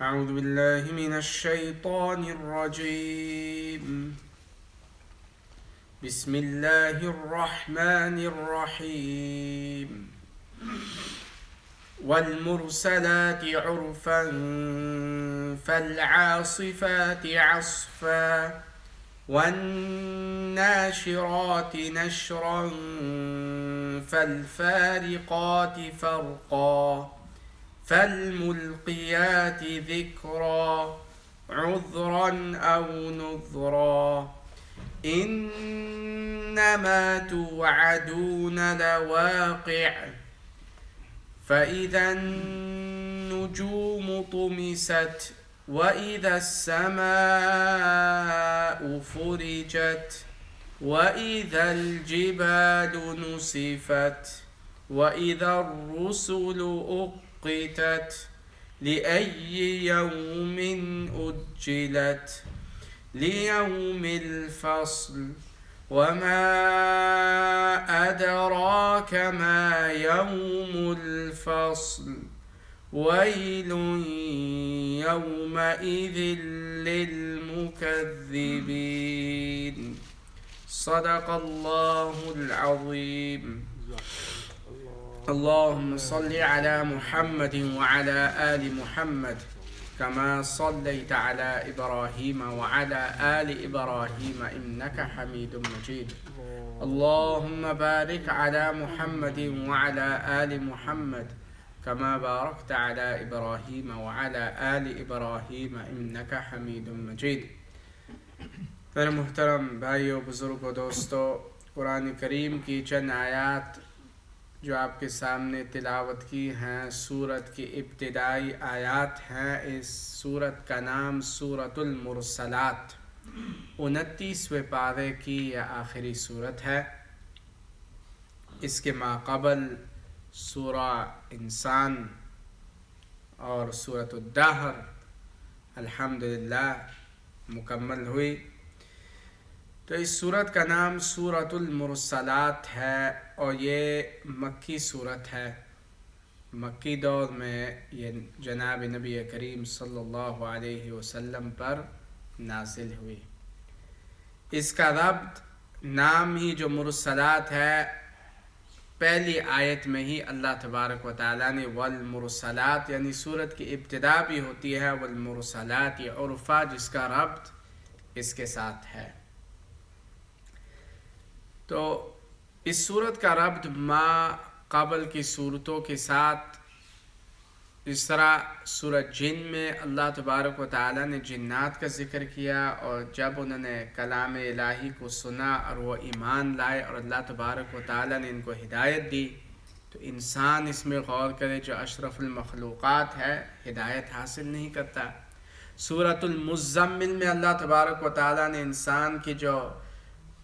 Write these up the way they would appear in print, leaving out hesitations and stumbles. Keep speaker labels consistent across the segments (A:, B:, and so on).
A: أعوذ بالله من الشيطان الرجيم. بسم الله الرحمن الرحيم. والمرسلات عرفا فالعاصفات عصفا والناشرات نشرا فالفارقات فرقا فالملقيات ذكرا عذرا أو نذرا إنما توعدون لواقع فإذا النجوم طمست وإذا السماء فرجت وإذا الجبال نسفت وإذا الرسل أقتت لأي يوم أجلت ليوم الفصل وما أدراك ما يوم الفصل ويل يومئذ للمكذبين صدق الله العظيم. اللهم صل على محمد وعلى آل محمد كما صليت على إبراهيم وعلى آل إبراهيم إنك حميد مجيد. اللهم بارك على محمد وعلى آل محمد كما باركت على إبراهيم وعلى آل إبراهيم إنك حميد مجيد. میرے محترم بھائیوں، بزرگوں، دوستوں، قرآن کریم کی چند آیات جو آپ کے سامنے تلاوت کی ہیں سورت کی ابتدائی آیات ہیں. اس سورت کا نام سورۃ المرسلات 29ویں پارے کی یہ آخری سورت ہے. اس کے ماقبل سورہ انسان اور سورۃ الدہر الحمدللہ مکمل ہوئی. تو اس سورت کا نام سورۃ المرسلات ہے اور یہ مکی سورت ہے. مکی دور میں یہ جناب نبی کریم صلی اللہ علیہ وسلم پر نازل ہوئی. اس کا ربط نام ہی جو مرسلات ہے، پہلی آیت میں ہی اللہ تبارک و تعالیٰ نے والمرسلات یعنی سورت کی ابتدا بھی ہوتی ہے والمرسلات عرفا، جس کا ربط اس کے ساتھ ہے. تو اس صورت کا ربط ما قبل کی صورتوں کے ساتھ، اس طرح سورۃ جن میں اللہ تبارک و تعالیٰ نے جنات کا ذکر کیا اور جب انہوں نے کلام الہی کو سنا اور وہ ایمان لائے اور اللہ تبارک و تعالیٰ نے ان کو ہدایت دی، تو انسان اس میں غور کرے جو اشرف المخلوقات ہے ہدایت حاصل نہیں کرتا. سورۃ المزمل میں اللہ تبارک و تعالیٰ نے انسان کی جو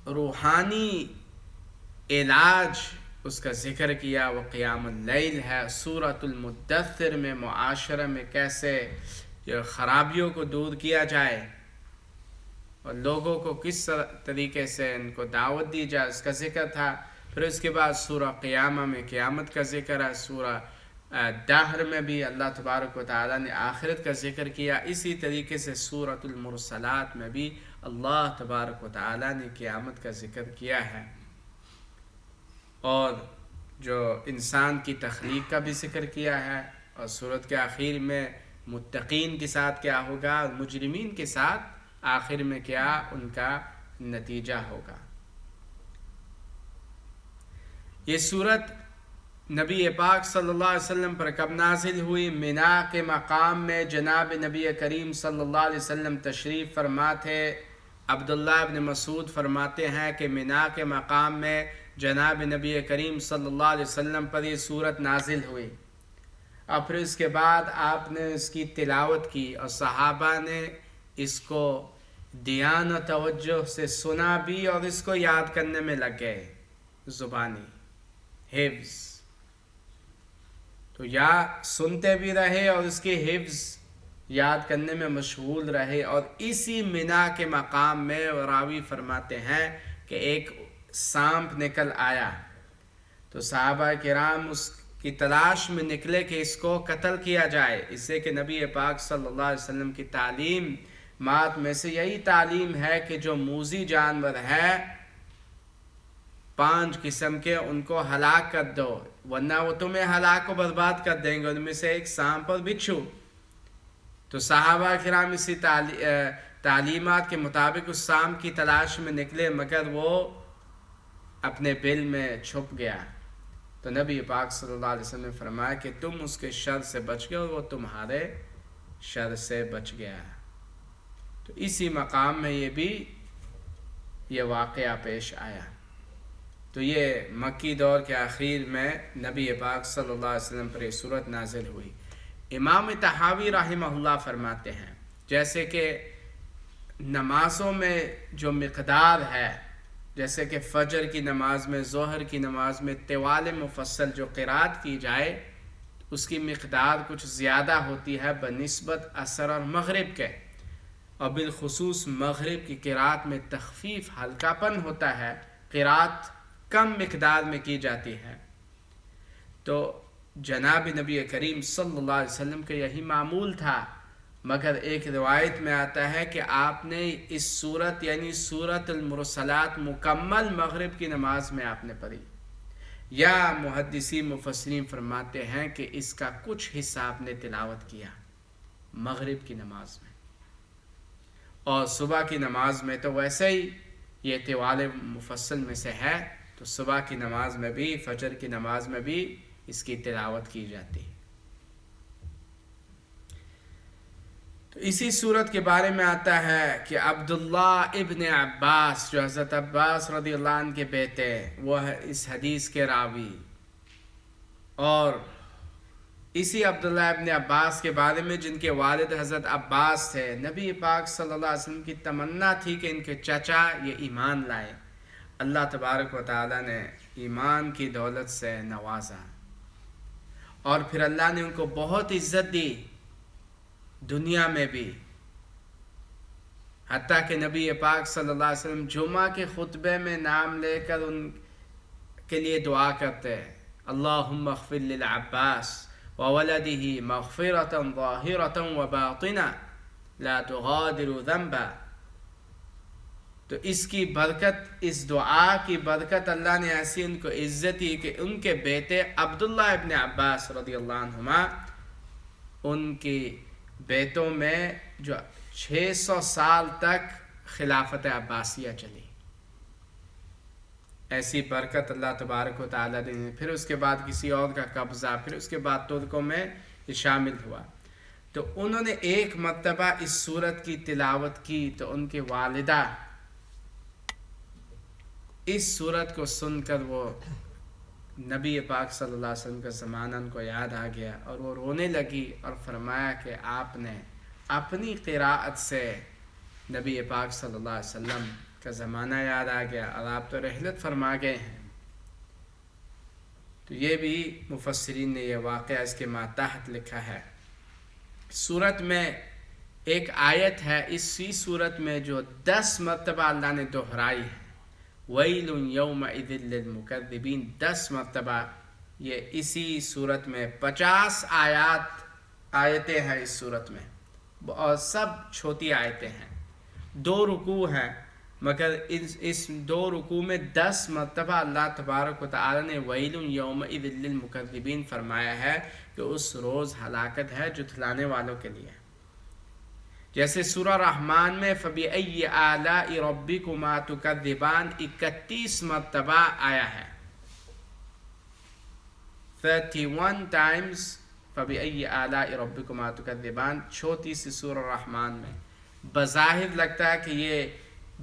A: روحانی علاج اس کا ذکر کیا وہ قیام اللیل ہے. سورۃ المدثر میں معاشرہ میں کیسے خرابیوں کو دور کیا جائے اور لوگوں کو کس طریقے سے ان کو دعوت دی جائے اس کا ذکر تھا. پھر اس کے بعد سورہ قیامہ میں قیامت کا ذکر ہے. سورہ دہر میں بھی اللہ تبارک و تعالیٰ نے آخرت کا ذکر کیا. اسی طریقے سے سورۃ المرسلات میں بھی اللہ تبارک و تعالیٰ نے قیامت کا ذکر کیا ہے اور جو انسان کی تخلیق کا بھی ذکر کیا ہے. اور سورت کے آخر میں متقین کے ساتھ کیا ہوگا اور مجرمین کے ساتھ آخر میں کیا ان کا نتیجہ ہوگا. یہ سورت نبی پاک صلی اللہ علیہ وسلم پر کب نازل ہوئی؟ منا کے مقام میں جناب نبی کریم صلی اللہ علیہ وسلم تشریف فرما تھے. عبداللہ ابن مسعود فرماتے ہیں کہ منا کے مقام میں جناب نبی کریم صلی اللہ علیہ وسلم پر یہ سورت نازل ہوئی اور پھر اس کے بعد آپ نے اس کی تلاوت کی اور صحابہ نے اس کو دھیان و توجہ سے سنا بھی اور اس کو یاد کرنے میں لگ گئے. زبانی حفظ تو یا سنتے بھی رہے اور اس کے حفظ یاد کرنے میں مشغول رہے. اور اسی منا کے مقام میں راوی فرماتے ہیں کہ ایک سانپ نکل آیا تو صحابہ کرام اس کی تلاش میں نکلے کہ اس کو قتل کیا جائے، اس سے کہ نبی پاک صلی اللہ علیہ وسلم کی تعلیم مات میں سے یہی تعلیم ہے کہ جو موذی جانور ہے 5 قسم کے ان کو ہلاک کر دو، ورنہ وہ تمہیں ہلاک و برباد کر دیں گے۔ ان میں سے ایک سانپ اور بچھو۔ تو صحابہ کرام اسی تعلیمات کے مطابق اس سانپ کی تلاش میں نکلے، مگر وہ اپنے بل میں چھپ گیا۔ تو نبی پاک صلی اللہ علیہ وسلم نے فرمایا کہ تم اس کے شر سے بچ گئے اور وہ تمہارے شر سے بچ گیا۔ تو اسی مقام میں یہ واقعہ پیش آیا۔ تو یہ مکی دور کے آخر میں نبی پاک صلی اللہ علیہ وسلم پر یہ صورت نازل ہوئی۔ امام طحاوی رحمہ اللہ فرماتے ہیں جیسے کہ نمازوں میں جو مقدار ہے، جیسے کہ فجر کی نماز میں، ظہر کی نماز میں طوال مفصل جو قرات کی جائے اس کی مقدار کچھ زیادہ ہوتی ہے بنسبت عصر اور مغرب کے، اور بالخصوص مغرب کی قرات میں تخفیف، ہلکا پن ہوتا ہے، قرات کم مقدار میں کی جاتی ہے۔ تو جناب نبی کریم صلی اللہ علیہ وسلم کا یہی معمول تھا، مگر ایک روایت میں آتا ہے کہ آپ نے اس سورت یعنی سورت المرسلات مکمل مغرب کی نماز میں آپ نے پڑھی، یا محدثین مفسرین فرماتے ہیں کہ اس کا کچھ حصہ آپ نے تلاوت کیا مغرب کی نماز میں، اور صبح کی نماز میں تو ویسے ہی یہ طوال مفصل میں سے ہے، تو صبح کی نماز میں بھی، فجر کی نماز میں بھی اس کی تلاوت کی جاتی ہے۔ تو اسی صورت کے بارے میں آتا ہے کہ عبداللہ ابن عباس، جو حضرت عباس رضی اللہ عنہ کے بیٹے، وہ ہے اس حدیث کے راوی، اور اسی عبداللہ ابن عباس کے بارے میں جن کے والد حضرت عباس تھے، نبی پاک صلی اللہ علیہ وسلم کی تمنا تھی کہ ان کے چچا یہ ایمان لائے۔ اللہ تبارک و تعالی نے ایمان کی دولت سے نوازا، اور پھر اللہ نے ان کو بہت عزت دی دنیا میں بھی، حتیٰ کہ نبی پاک صلی اللہ علیہ وسلم جمعہ کے خطبے میں نام لے کر ان کے لیے دعا کرتے، اللہم اغفر للعباس وولدہ مغفرۃ ظاہرۃ وباطنہ لا تغادر ذنبا۔ تو اس کی برکت، اس دعا کی برکت اللہ نے ایسی ان کو عزت دی کہ ان کے بیٹے عبداللہ ابن عباس رضی اللہ عنہما، ان کی بیٹوں میں جو 600 سال تک خلافت عباسیہ چلی، ایسی برکت اللہ تبارک و تعالیٰ نے۔ پھر اس کے بعد کسی اور کا قبضہ، پھر اس کے بعد ترکوں میں یہ شامل ہوا۔ تو انہوں نے ایک مرتبہ اس سورت کی تلاوت کی تو ان کی والدہ اس سورت کو سن کر وہ نبی پاک صلی اللہ علیہ وسلم کا زمانہ ان کو یاد آ گیا، اور وہ رونے لگی اور فرمایا کہ آپ نے اپنی قراءت سے نبی پاک صلی اللہ علیہ وسلم کا زمانہ یاد آ گیا، اور آپ تو رحلت فرما گئے ہیں۔ تو یہ بھی مفسرین نے یہ واقعہ اس کے ماتحت لکھا ہے۔ سورت میں ایک آیت ہے اسی سورت میں جو 10 مرتبہ اللہ نے دہرائی ہے، وَيْلٌ يَوْمَئِذٍ لِّلْمُكَذِّبِينَ، 10 مرتبہ یہ اسی صورت میں 50 آیتیں ہیں اس صورت میں، اور سب چھوٹی آیتیں ہیں، 2 رکوع ہیں، مگر اس 2 رکوع میں 10 مرتبہ اللہ تبارک و تعالی نے وَيْلٌ يَوْمَئِذٍ لِّلْمُكَذِّبِينَ فرمایا ہے کہ اس روز ہلاکت ہے جھٹلانے والوں کے لیے۔ جیسے سورہ رحمان میں فَبِأَيِّ آلَاءِ رَبِّكُمَا تُكَذِّبَانِ 31 مرتبہ آیا ہے، 31 times فَبِأَيِّ آلَاءِ رَبِّكُمَا تُكَذِّبَانِ، چھوٹی سی سورہ رحمان میں۔ بظاہر لگتا ہے کہ یہ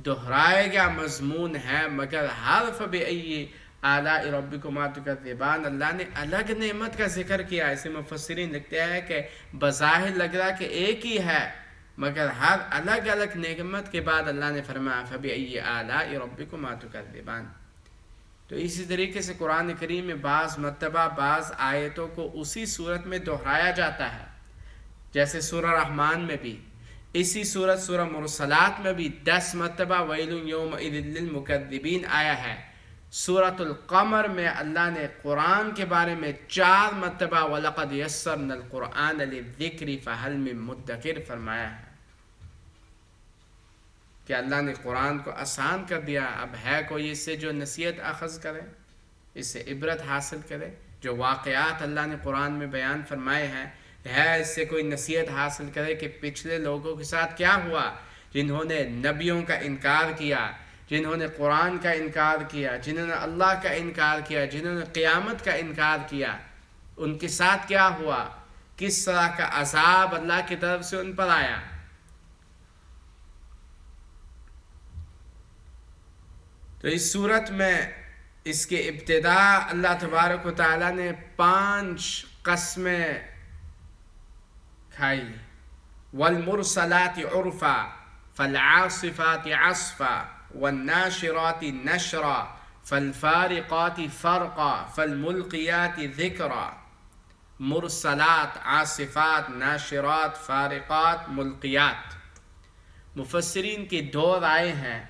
A: دہرائے گا مضمون ہے، مگر ہر فَبِأَيِّ آلَاءِ رَبِّكُمَا تُكَذِّبَانِ اللہ نے الگ نعمت کا ذکر کیا۔ ایسے مفسرین لکھتے ہیں کہ بظاہر لگ رہا کہ ایک ہی ہے، مگر ہر الگ الگ نعمت کے بعد اللہ نے فرمایا فَبِأَيِّ آلَاءِ رَبِّكُمَا تُكَذِّبَانِ۔ تو اسی طریقے سے قرآن کریم میں بعض مرتبہ بعض آیتوں کو اسی صورت میں دہرایا جاتا ہے، جیسے سورہ رحمان میں بھی، اسی سورہ مرسلات میں بھی 10 مرتبہ وَيْلٌ يَوْمَئِذٍ لِّلْمُكَذِّبِينَ آیا ہے، سورۃ القمر میں اللہ نے قرآن کے بارے میں 4 مرتبہ وَلَقَدْ يَسَّرْنَا الْقُرْآنَ لِلذِّكْرِ فَهَلْ مِن مُدَّكِرٍ فرمایا ہے کہ اللہ نے قرآن کو آسان کر دیا. اب ہے کوئی اس سے جو نصیحت اخذ کرے، اس سے عبرت حاصل کرے؟ جو واقعات اللہ نے قرآن میں بیان فرمائے ہیں، ہے اس سے کوئی نصیحت حاصل کرے کہ پچھلے لوگوں کے ساتھ کیا ہوا جنہوں نے نبیوں کا انکار کیا، جنہوں نے قرآن کا انکار کیا، جنہوں نے اللہ کا انکار کیا، جنہوں نے قیامت کا انکار کیا، ان کے ساتھ کیا ہوا، کس طرح کا عذاب اللہ کی طرف سے ان پر آیا. تو اس صورت میں اس کے ابتدا اللہ تبارک و تعالیٰ نے 5 قسمیں کھائی. والمرسلات عرفا فالعاصفات عصفا والناشرات نشرا فالفارقات فرقا فالملقيات ذکرا. مرسلات، عاصفات، ناشرات، فارقات، ملقیات. مفسرین کی 2 رائے ہیں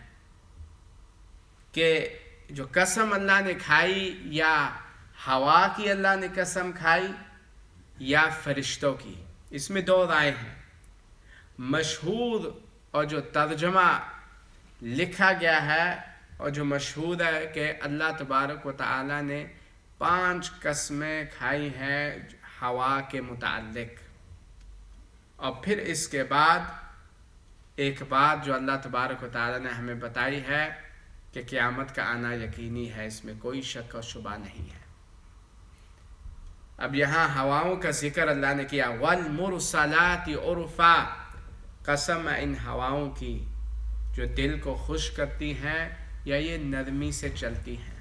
A: کہ جو قسم اللہ نے کھائی یا ہوا کی اللہ نے قسم کھائی یا فرشتوں کی. اس میں 2 رائے ہیں. مشہور اور جو ترجمہ لکھا گیا ہے اور جو مشہور ہے کہ اللہ تبارک و تعالیٰ نے 5 قسمیں کھائی ہیں ہوا کے متعلق. اور پھر اس کے بعد ایک بات جو اللہ تبارک و تعالیٰ نے ہمیں بتائی ہے کہ قیامت کا آنا یقینی ہے، اس میں کوئی شک و شبہ نہیں ہے. اب یہاں ہواؤں کا ذکر اللہ نے کیا. والمرسلات عرفا، قسم ان ہواؤں کی جو دل کو خوش کرتی ہیں یا یہ نرمی سے چلتی ہیں.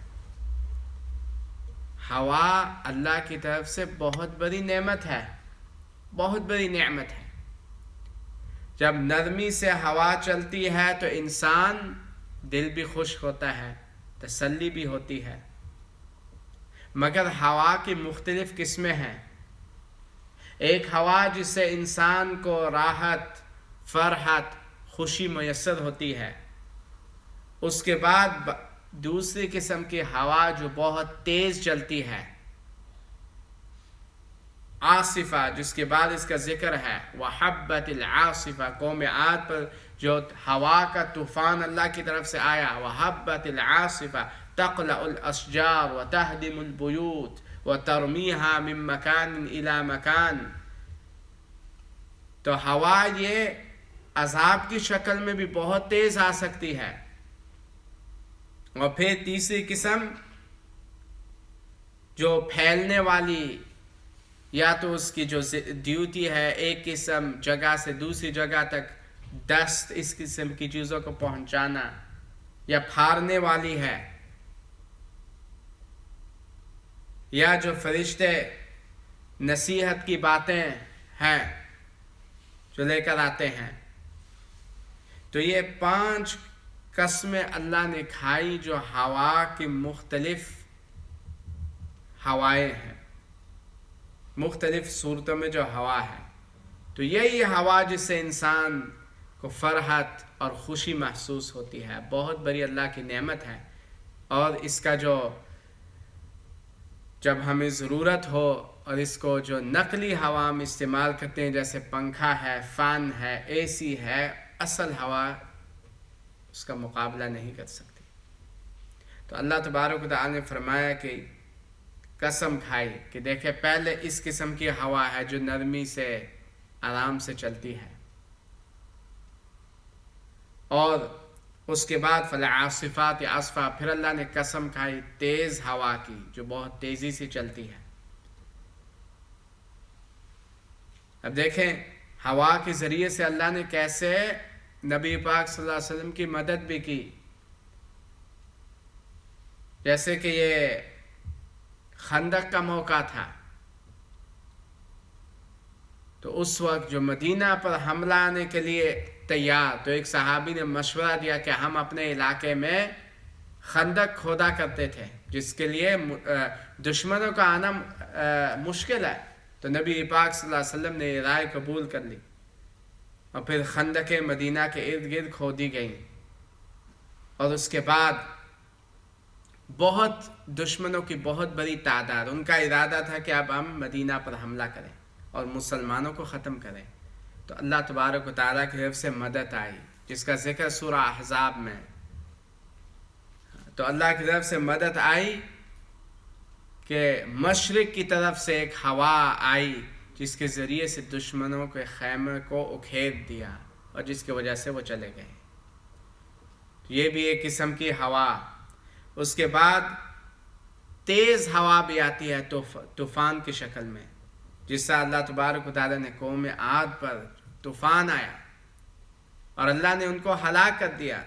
A: ہوا اللہ کی طرف سے بہت بڑی نعمت ہے، بہت بڑی نعمت ہے. جب نرمی سے ہوا چلتی ہے تو انسان دل بھی خوش ہوتا ہے، تسلی بھی ہوتی ہے. مگر ہوا کی مختلف قسمیں ہیں. ایک ہوا جس سے انسان کو راحت، فرحت، خوشی میسر ہوتی ہے. اس کے بعد دوسری قسم کی ہوا جو بہت تیز چلتی ہے، عاصفہ، جس کے بعد اس کا ذکر ہے. وحبت العاصفہ، قوم عاد پر جو ہوا کا طوفان اللہ کی طرف سے آیا. وحبت العاصفہ تقلع الاشجار وتهدم البیوت وترمیها من مکان الى مکان. تو ہوا یہ عذاب کی شکل میں بھی بہت تیز آ سکتی ہے. اور پھر تیسری قسم جو پھیلنے والی، یا تو اس کی جو ڈیوٹی ہے ایک قسم جگہ سے دوسری جگہ تک ڈسٹ، اس قسم کی چیزوں کو پہنچانا، یا پھاڑنے والی ہے، یا جو فرشتے نصیحت کی باتیں ہیں جو لے کر آتے ہیں. تو یہ 5 قسمیں اللہ نے کھائی جو ہوا کی مختلف ہوائیں ہیں، مختلف صورتوں میں جو ہوا ہے. تو یہی ہوا جس سے انسان کو فرحت اور خوشی محسوس ہوتی ہے، بہت بڑی اللہ کی نعمت ہے. اور اس کا جب ہمیں ضرورت ہو اور اس کو جو نقلی ہوا ہم استعمال کرتے ہیں جیسے پنکھا ہے، فین ہے، اے سی ہے، اصل ہوا اس کا مقابلہ نہیں کر سکتی. تو اللہ تبارک و تعالیٰ نے فرمایا کہ قسم کھائی کہ دیکھیں پہلے اس قسم کی ہوا ہے جو نرمی سے، آرام سے چلتی ہے، اور اس کے بعد فالعاصفات عصفا، پھر اللہ نے قسم کھائی تیز ہوا کی جو بہت تیزی سے چلتی ہے. اب دیکھیں ہوا کے ذریعے سے اللہ نے کیسے نبی پاک صلی اللہ علیہ وسلم کی مدد بھی کی. جیسے کہ یہ خندق کا موقع تھا تو اس وقت جو مدینہ پر حملہ آنے کے لیے تیار، تو ایک صحابی نے مشورہ دیا کہ ہم اپنے علاقے میں خندق کھودا کرتے تھے جس کے لیے دشمنوں کا آنا مشکل ہے. تو نبی پاک صلی اللہ علیہ وسلم نے یہ رائے قبول کر لی اور پھر خندق مدینہ کے ارد گرد کھودی گئیں. اور اس کے بعد بہت دشمنوں کی بہت بڑی تعداد، ان کا ارادہ تھا کہ اب ہم مدینہ پر حملہ کریں اور مسلمانوں کو ختم کریں. تو اللہ تبارک و تعالیٰ کی طرف سے مدد آئی، جس کا ذکر سورہ احزاب میں. تو اللہ کی طرف سے مدد آئی کہ مشرق کی طرف سے ایک ہوا آئی جس کے ذریعے سے دشمنوں کے خیمے کو اکھیڑ دیا اور جس کی وجہ سے وہ چلے گئے. یہ بھی ایک قسم کی ہوا. اس کے بعد تیز ہوا بھی آتی ہے طوفان کی شکل میں، جس سے اللہ تبارک و تعالیٰ نے قوم عاد پر طوفان آیا اور اللہ نے ان کو ہلاک کر دیا.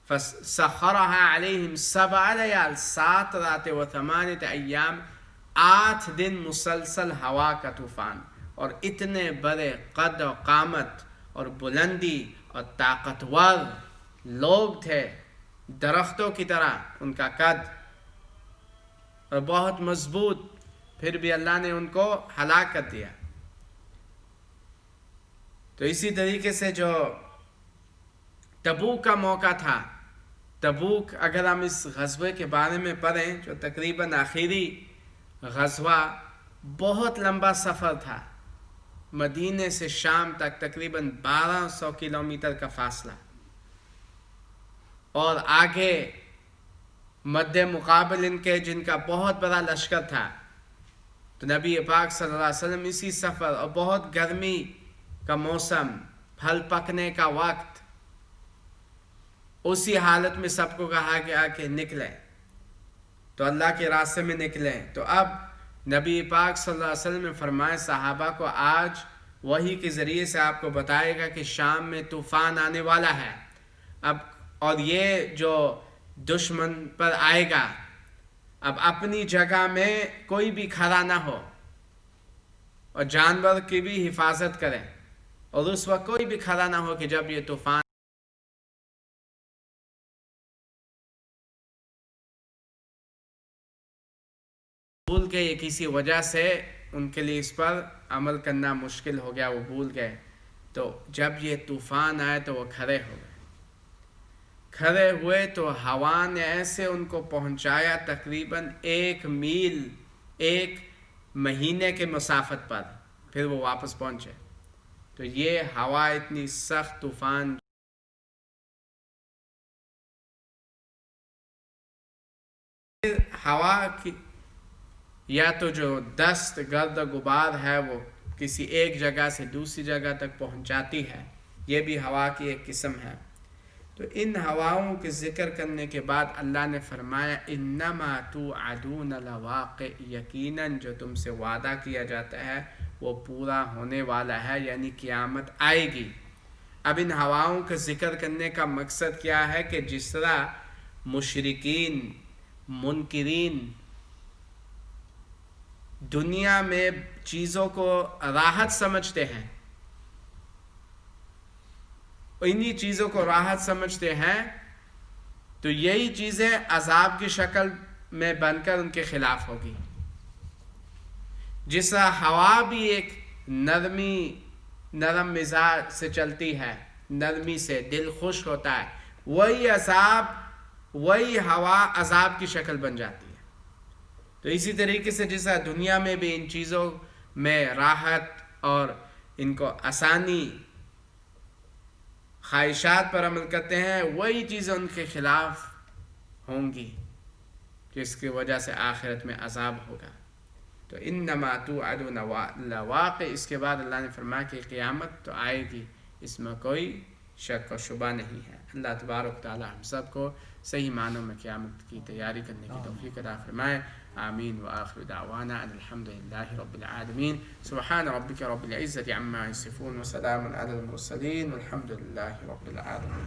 A: فَسَخَّرَهَا عَلَيْهِمْ 7 لَيَالٍ 7 راتیں و 8 ایام، 8 دن مسلسل ہوا کا طوفان. اور اتنے بڑے قد و قامت اور بلندی اور طاقتور لوگ تھے، درختوں کی طرح ان کا قد، اور بہت مضبوط، پھر بھی اللہ نے ان کو ہلاک کر دیا. تو اسی طریقے سے جو تبوک کا موقع تھا، تبوک اگر ہم اس غزوے کے بارے میں پڑھیں جو تقریباً آخری غزوہ، بہت لمبا سفر تھا، مدینے سے شام تک تقریباً 1200 کلومیٹر کا فاصلہ، اور آگے مد مقابل ان کے جن کا بہت بڑا لشکر تھا. تو نبی پاک صلی اللہ علیہ وسلم اسی سفر، اور بہت گرمی کا موسم، پھل پکنے کا وقت، اسی حالت میں سب کو کہا گیا کہ نکلیں، تو اللہ کے راستے میں نکلیں. تو اب نبی پاک صلی اللہ علیہ وسلم نے فرمایا صحابہ کو، آج وحی کے ذریعے سے آپ کو بتائے گا کہ شام میں طوفان آنے والا ہے. اب اور یہ جو دشمن پر آئے گا، اب اپنی جگہ میں کوئی بھی کھڑا نہ ہو اور جانور کی بھی حفاظت کریں، اور اس وقت کوئی بھی کھڑا نہ ہو کہ جب یہ طوفان بھول کے، یہ کسی وجہ سے ان کے لیے اس پر عمل کرنا مشکل ہو گیا، وہ بھول گئے. تو جب یہ طوفان آئے تو وہ کھڑے ہو گئے. کھڑے ہوئے تو ہوا نے ایسے ان کو پہنچایا تقریباً 1 میل، 1 مہینے کے مسافت پر، پھر وہ واپس پہنچے. تو یہ ہوا اتنی سخت طوفان، ہوا کی یا تو جو دست گرد و غبار ہے وہ کسی ایک جگہ سے دوسری جگہ تک پہنچاتی ہے، یہ بھی ہوا کی ایک قسم ہے. تو ان ہواؤں کے ذکر کرنے کے بعد اللہ نے فرمایا انما توعدون لواقع، یقیناً جو تم سے وعدہ کیا جاتا ہے وہ پورا ہونے والا ہے، یعنی قیامت آئے گی. اب ان ہواؤں کا ذکر کرنے کا مقصد کیا ہے کہ جس طرح مشرکین، منکرین دنیا میں چیزوں کو راحت سمجھتے ہیں، انہی چیزوں کو راحت سمجھتے ہیں، تو یہی چیزیں عذاب کی شکل میں بن کر ان کے خلاف ہوگی. جس طرح ہوا بھی ایک نرم مزاج سے چلتی ہے، نرمی سے دل خوش ہوتا ہے، وہی ہوا عذاب کی شکل بن جاتی ہے. تو اسی طریقے سے جس طرح دنیا میں بھی ان چیزوں میں راحت اور ان کو آسانی، خواہشات پر عمل کرتے ہیں، وہی چیزیں ان کے خلاف ہوں گی، جس کی وجہ سے آخرت میں عذاب ہوگا. تو انما توعدون لواقع، اس کے بعد اللہ نے فرمایا کہ قیامت تو آئے گی، اس میں کوئی شک و شبہ نہیں ہے. اللہ تبارک تعالی ہم سب کو صحیح معنوں میں قیامت کی تیاری کرنے کی توفیق عطا فرمائے. آمین. وآخر دعوانا ان الحمد للہ رب العالمین. سبحان ربک رب العزة عما یصفون وسلام علی المرسلین والحمد للہ رب العالمین.